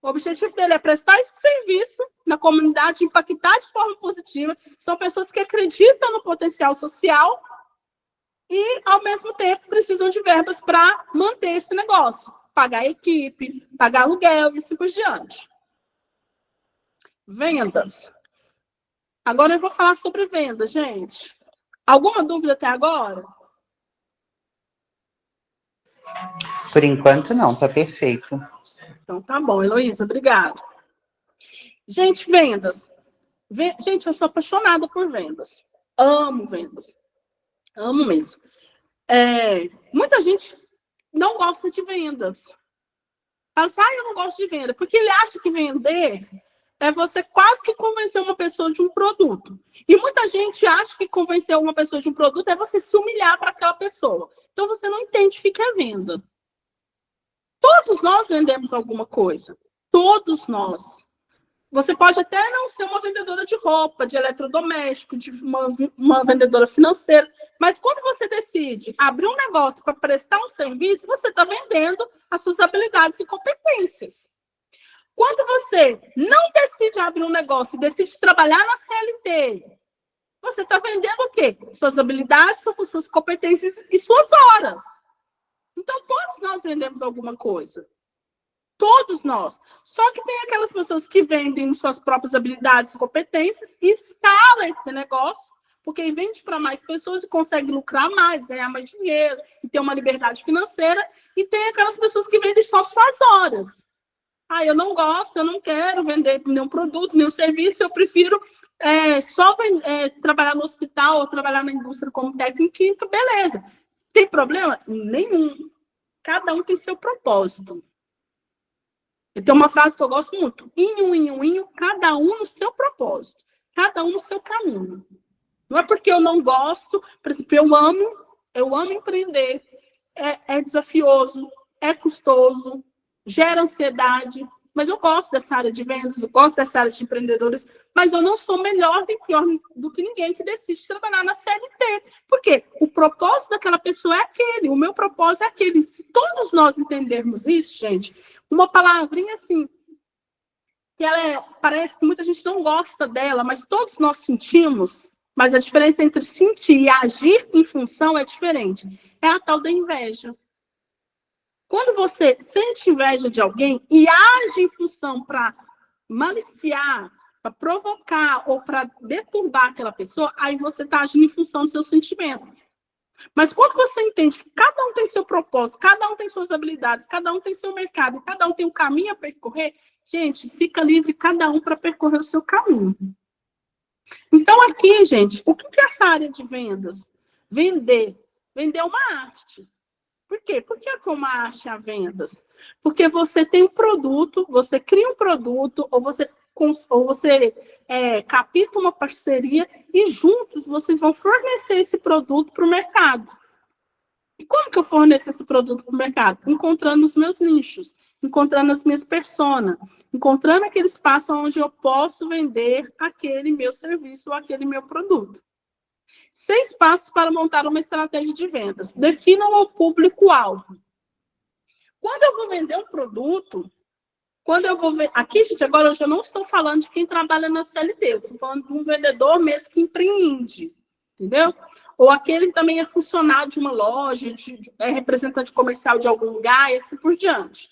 O objetivo dele é prestar esse serviço na comunidade, impactar de forma positiva. São pessoas que acreditam no potencial social e, ao mesmo tempo, precisam de verbas para manter esse negócio. Pagar equipe, pagar aluguel e assim por diante. Vendas. Agora eu vou falar sobre vendas, gente. Alguma dúvida até agora? Por enquanto, não. Tá perfeito. Então, tá bom, Heloísa, obrigada. Gente, vendas. Gente, eu sou apaixonada por vendas. Amo vendas. Amo mesmo. Muita gente não gosta de vendas. Fala assim, eu não gosto de venda. Porque ele acha que vender é você quase que convencer uma pessoa de um produto. E muita gente acha que convencer uma pessoa de um produto é você se humilhar para aquela pessoa. Então, você não entende o que é venda. Todos nós vendemos alguma coisa. Todos nós. Você pode até não ser uma vendedora de roupa, de eletrodoméstico, de uma vendedora financeira, mas quando você decide abrir um negócio para prestar um serviço, você está vendendo as suas habilidades e competências. Quando você não decide abrir um negócio e decide trabalhar na CLT, você está vendendo o quê? Suas habilidades, suas competências e suas horas. Então, todos nós vendemos alguma coisa. Todos nós. Só que tem aquelas pessoas que vendem suas próprias habilidades e competências e escalam esse negócio, porque vende para mais pessoas e consegue lucrar mais, ganhar mais dinheiro e ter uma liberdade financeira. E tem aquelas pessoas que vendem só suas horas. Eu não gosto, eu não quero vender nenhum produto, nenhum serviço, eu prefiro trabalhar no hospital ou trabalhar na indústria como técnico químico, beleza. Tem problema? Nenhum. Cada um tem seu propósito. E tem uma frase que eu gosto muito. Inho, cada um no seu propósito. Cada um no seu caminho. Não é porque eu não gosto, por exemplo, eu amo empreender. É desafioso, é custoso, gera ansiedade, mas eu gosto dessa área de vendas, eu gosto dessa área de empreendedores, mas eu não sou melhor nem pior do que ninguém que decide trabalhar na CLT. Porque o propósito daquela pessoa é aquele, o meu propósito é aquele. Se todos nós entendermos isso, gente, uma palavrinha assim, que parece que muita gente não gosta dela, mas todos nós sentimos, Mas a diferença entre sentir e agir em função é diferente. É a tal da inveja. Quando você sente inveja de alguém e age em função para maliciar, para provocar ou para deturbar aquela pessoa, aí você está agindo em função do seu sentimento. Mas quando você entende que cada um tem seu propósito, cada um tem suas habilidades, cada um tem seu mercado, cada um tem um caminho a percorrer, gente, fica livre cada um para percorrer o seu caminho. Então, aqui, gente, o que é essa área de vendas? Vender. Vender é uma arte. Por quê? Por que é uma arte a vendas? Porque você tem um produto, você cria um produto, ou você capta uma parceria e juntos vocês vão fornecer esse produto para o mercado. E como que eu forneço esse produto para o mercado? Encontrando os meus nichos, encontrando as minhas personas, encontrando aquele espaço onde eu posso vender aquele meu serviço ou aquele meu produto. 6 passos para montar uma estratégia de vendas. Definam o público-alvo. Quando eu vou vender um produto, aqui, gente, agora eu já não estou falando de quem trabalha na CLT, eu estou falando de um vendedor mesmo que empreende, entendeu? Ou aquele que também é funcionário de uma loja, é representante comercial de algum lugar e assim por diante.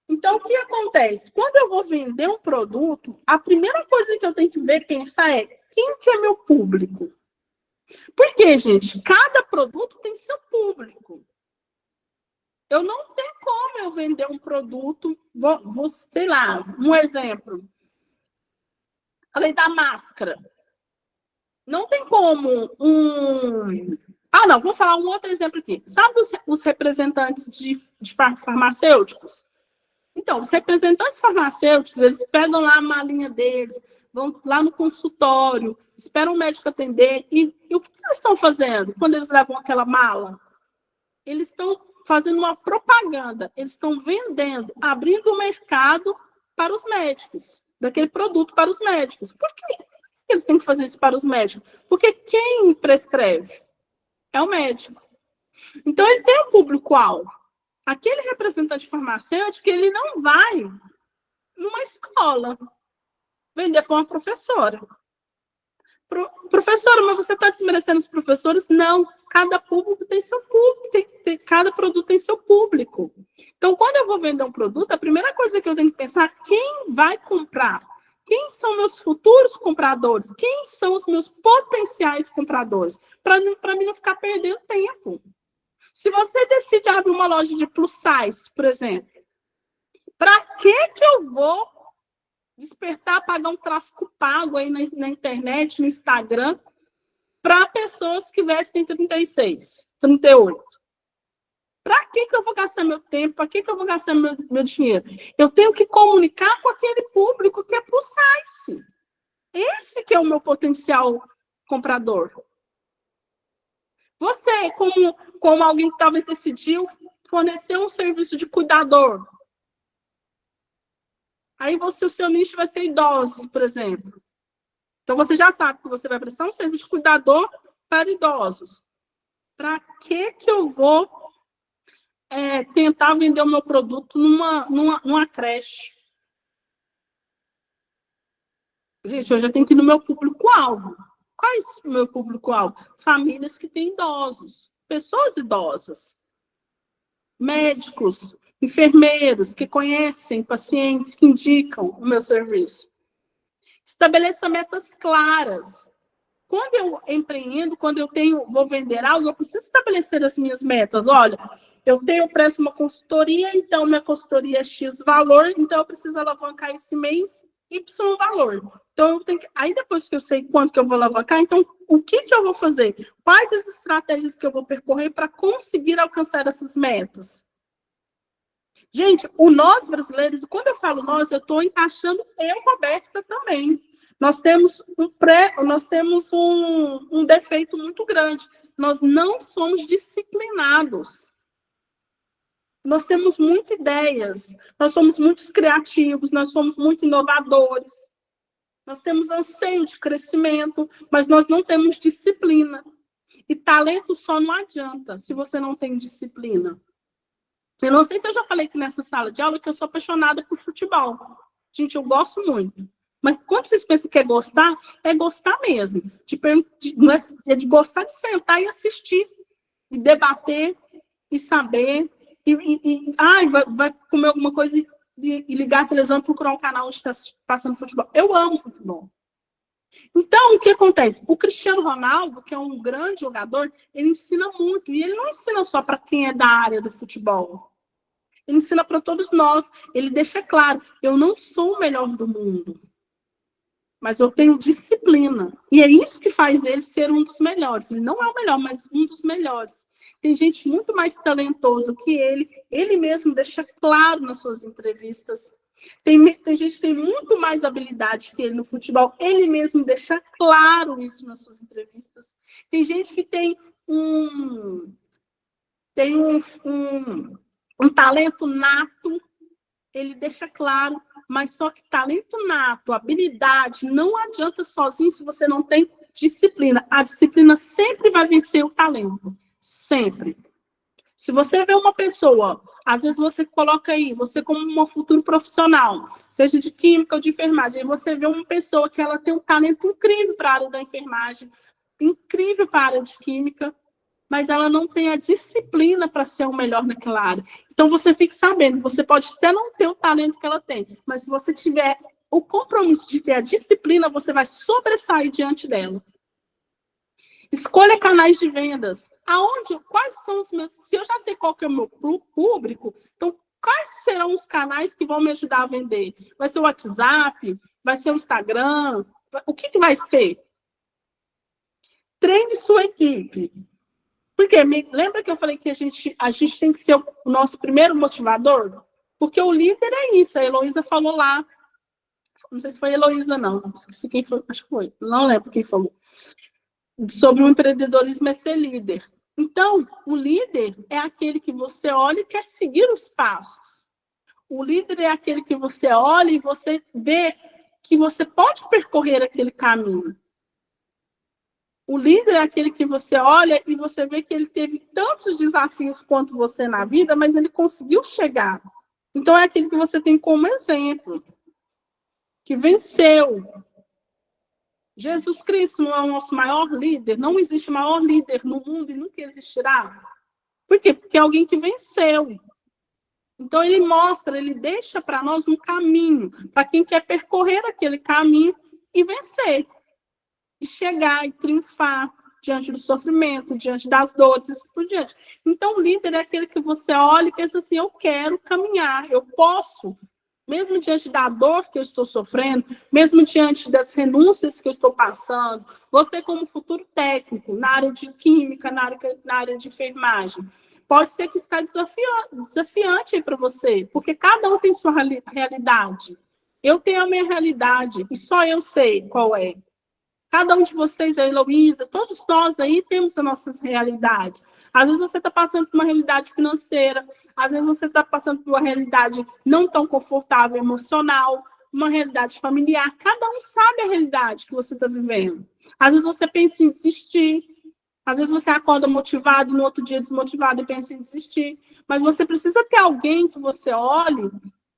Então, o que acontece? Quando eu vou vender um produto, a primeira coisa que eu tenho que pensar é quem que é meu público? Porque, gente, cada produto tem seu público. Eu não tenho como eu vender um produto, sei lá, um exemplo. Falei da máscara. Não tem como não, vou falar um outro exemplo aqui. Sabe os representantes de farmacêuticos? Então, os representantes farmacêuticos, eles pegam lá a malinha deles, vão lá no consultório, esperam o médico atender. E o que eles estão fazendo quando eles levam aquela mala? Eles estão fazendo uma propaganda, eles estão vendendo, abrindo o mercado para os médicos, daquele produto para os médicos. Por quê? Eles têm que fazer isso para os médicos? Porque quem prescreve é o médico. Então, ele tem um público-alvo. Aquele representante farmacêutico, ele não vai numa escola vender para uma professora. Professora, mas você está desmerecendo os professores? Não, cada público tem seu público, cada produto tem seu público. Então, quando eu vou vender um produto, a primeira coisa que eu tenho que pensar, quem vai comprar? Quem são meus futuros compradores? Quem são os meus potenciais compradores? Para mim não ficar perdendo tempo. Se você decide abrir uma loja de plus size, por exemplo, para que eu vou despertar, pagar um tráfego pago aí na internet, no Instagram, para pessoas que vestem 36, 38? Para que eu vou gastar meu tempo? Para que eu vou gastar meu dinheiro? Eu tenho que comunicar com aquele público que é plus size. Esse que é o meu potencial comprador. Você, como alguém que talvez decidiu fornecer um serviço de cuidador, aí o seu nicho vai ser idosos, por exemplo. Então, você já sabe que você vai prestar um serviço de cuidador para idosos. Para que eu vou tentar vender o meu produto numa creche? Gente, eu já tenho que ir no meu público-alvo. Quais o meu público-alvo? Famílias que têm idosos, pessoas idosas, médicos, enfermeiros que conhecem pacientes que indicam o meu serviço. Estabeleça metas claras. Quando eu empreendo, quando eu vou vender algo, eu preciso estabelecer as minhas metas. Olha, eu presto uma consultoria, então minha consultoria é X valor, então eu preciso alavancar esse mês Y valor. Então, aí depois que eu sei quanto que eu vou alavancar, então o que eu vou fazer? Quais as estratégias que eu vou percorrer para conseguir alcançar essas metas? Gente, nós brasileiros, quando eu falo nós, eu estou encaixando eu, Roberta, também. Nós temos um defeito muito grande. Nós não somos disciplinados. Nós temos muitas ideias, nós somos muito criativos, nós somos muito inovadores. Nós temos anseio de crescimento, mas nós não temos disciplina. E talento só não adianta se você não tem disciplina. Eu não sei se eu já falei aqui nessa sala de aula que eu sou apaixonada por futebol. Gente, eu gosto muito. Mas quando vocês pensam que é gostar mesmo. É de gostar de sentar e assistir, e debater, e saber, vai comer alguma coisa e ligar a televisão e procurar um canal onde está passando futebol. Eu amo futebol. Então, o que acontece? O Cristiano Ronaldo, que é um grande jogador, ele ensina muito. E ele não ensina só para quem é da área do futebol. Ele ensina para todos nós. Ele deixa claro, eu não sou o melhor do mundo, mas eu tenho disciplina. E é isso que faz ele ser um dos melhores. Ele não é o melhor, mas um dos melhores. Tem gente muito mais talentosa que ele. Ele mesmo deixa claro nas suas entrevistas. Tem gente que tem muito mais habilidade que ele no futebol. Ele mesmo deixa claro isso nas suas entrevistas. Tem gente que tem um talento nato. Ele deixa claro, mas só que talento nato, habilidade, não adianta sozinho se você não tem disciplina. A disciplina sempre vai vencer o talento. Sempre. Se você vê uma pessoa, às vezes você coloca aí, você como um futuro profissional, seja de química ou de enfermagem, e você vê uma pessoa que ela tem um talento incrível para a área da enfermagem, incrível para a área de química, mas ela não tem a disciplina para ser o melhor naquela área. Então, você fique sabendo, você pode até não ter o talento que ela tem, mas se você tiver o compromisso de ter a disciplina, você vai sobressair diante dela. Escolha canais de vendas. Quais são os meus... Se eu já sei qual que é o meu público, então quais serão os canais que vão me ajudar a vender? Vai ser o WhatsApp? Vai ser o Instagram? O que vai ser? Treine sua equipe. Porque lembra que eu falei que a gente tem que ser o nosso primeiro motivador? Porque o líder é isso. A Heloísa falou lá. Não sei se foi a Heloísa, não. Esqueci quem foi. Acho que foi. Não lembro quem falou. Sobre o empreendedorismo é ser líder. Então, o líder é aquele que você olha e quer seguir os passos. O líder é aquele que você olha e você vê que você pode percorrer aquele caminho. O líder é aquele que você olha e você vê que ele teve tantos desafios quanto você na vida, mas ele conseguiu chegar. Então, é aquele que você tem como exemplo, que venceu. Jesus Cristo não é o nosso maior líder? Não existe maior líder no mundo e nunca existirá. Por quê? Porque é alguém que venceu. Então, ele mostra, ele deixa para nós um caminho, para quem quer percorrer aquele caminho e vencer. E chegar e triunfar diante do sofrimento, diante das dores, e assim por diante. Então, o líder é aquele que você olha e pensa assim, eu quero caminhar, eu posso. Mesmo diante da dor que eu estou sofrendo, mesmo diante das renúncias que eu estou passando, você como futuro técnico, na área de química, na área de enfermagem, pode ser que está desafiante para você, porque cada um tem sua realidade. Eu tenho a minha realidade e só eu sei qual é. Cada um de vocês, a Heloísa, todos nós aí temos as nossas realidades. Às vezes você está passando por uma realidade financeira, às vezes você está passando por uma realidade não tão confortável emocional, uma realidade familiar. Cada um sabe a realidade que você está vivendo. Às vezes você pensa em desistir, às vezes você acorda motivado, no outro dia desmotivado e pensa em desistir. Mas você precisa ter alguém que você olhe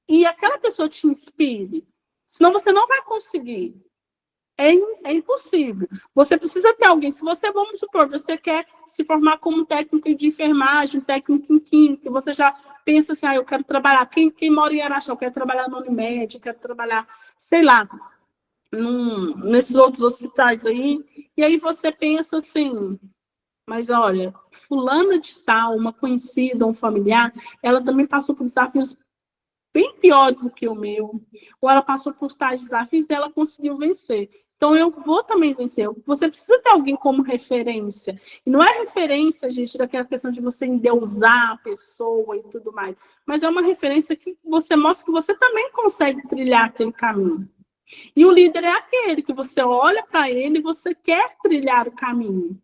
e aquela pessoa te inspire. Senão você não vai conseguir. É impossível. Você precisa ter alguém. Se você, vamos supor, você quer se formar como técnico de enfermagem, técnico em química, você já pensa assim, eu quero trabalhar. Quem mora em Araxá, eu quero trabalhar no Unimed, eu quero trabalhar, sei lá, nesses outros hospitais aí. E aí você pensa assim, mas olha, fulana de tal, uma conhecida, um familiar, ela também passou por desafios bem piores do que o meu. Ou ela passou por tais desafios e ela conseguiu vencer. Então, eu vou também vencer. Você precisa ter alguém como referência. E não é referência, gente, daquela questão de você endeusar a pessoa e tudo mais. Mas é uma referência que você mostra que você também consegue trilhar aquele caminho. E o líder é aquele que você olha para ele e você quer trilhar o caminho.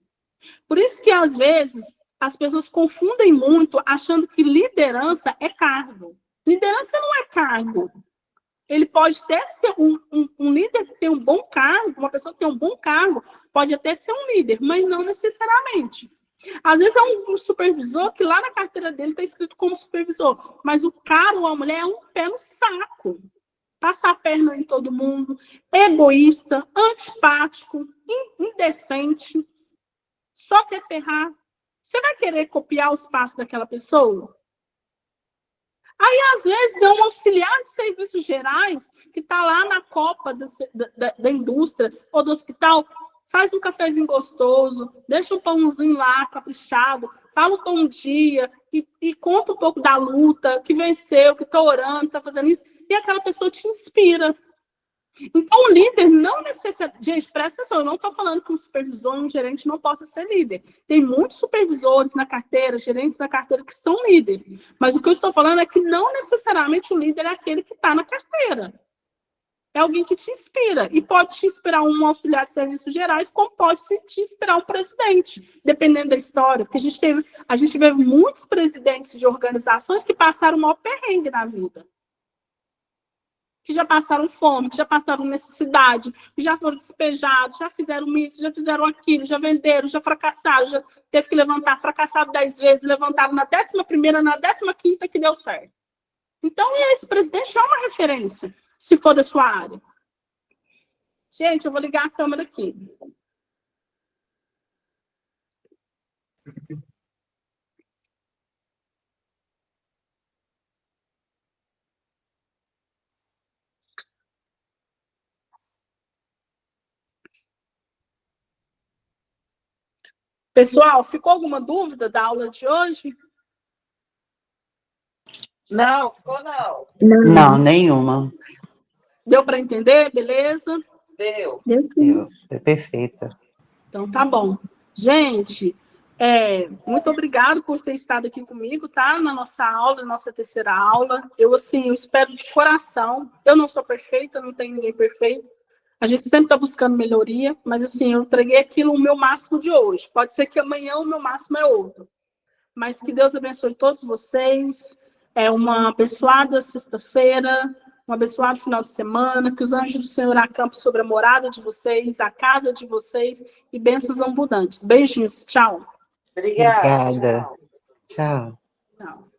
Por isso que, às vezes, as pessoas confundem muito achando que liderança é cargo. Liderança não é cargo. Ele pode até ser um líder que tem um bom cargo, uma pessoa que tem um bom cargo, pode até ser um líder, mas não necessariamente. Às vezes é um supervisor que lá na carteira dele está escrito como supervisor, mas o cara ou a mulher é um pé no saco. passar a perna em todo mundo, egoísta, antipático, indecente, só quer ferrar. Você vai querer copiar os passos daquela pessoa? Aí, às vezes, é um auxiliar de serviços gerais que está lá na copa da indústria ou do hospital, faz um cafezinho gostoso, deixa um pãozinho lá, caprichado, fala um bom dia e conta um pouco da luta, que venceu, que está orando, está fazendo isso, e aquela pessoa te inspira. Então, o líder não necessariamente... Gente, presta atenção, eu não estou falando que um supervisor, um gerente não possa ser líder. Tem muitos supervisores na carteira, gerentes na carteira que são líderes. Mas o que eu estou falando é que não necessariamente o líder é aquele que está na carteira. É alguém que te inspira. E pode te inspirar um auxiliar de serviços gerais, como pode te inspirar um presidente, dependendo da história. Porque a gente teve muitos presidentes de organizações que passaram o maior perrengue na vida, que já passaram fome, que já passaram necessidade, que já foram despejados, já fizeram isso, já fizeram aquilo, já venderam, já fracassaram, já teve que levantar, fracassado 10 vezes, levantaram na 11ª, na 15ª que deu certo. Então, esse presidente é uma referência, se for da sua área. Gente, eu vou ligar a câmera aqui. Pessoal, ficou alguma dúvida da aula de hoje? Não, ficou não. Não, nenhuma. Deu para entender? Beleza? Deu. É perfeita. Então, tá bom. Gente, muito obrigado por ter estado aqui comigo, tá? Na nossa aula, na nossa terceira aula. Eu espero de coração. Eu não sou perfeita, não tem ninguém perfeito. A gente sempre está buscando melhoria, mas, eu entreguei aquilo o meu máximo de hoje. Pode ser que amanhã o meu máximo é outro. Mas que Deus abençoe todos vocês. Uma abençoada sexta-feira, um abençoado final de semana, que os anjos do Senhor acampem sobre a morada de vocês, a casa de vocês, e bênçãos abundantes. Beijinhos, tchau. Obrigada. Tchau. Tchau.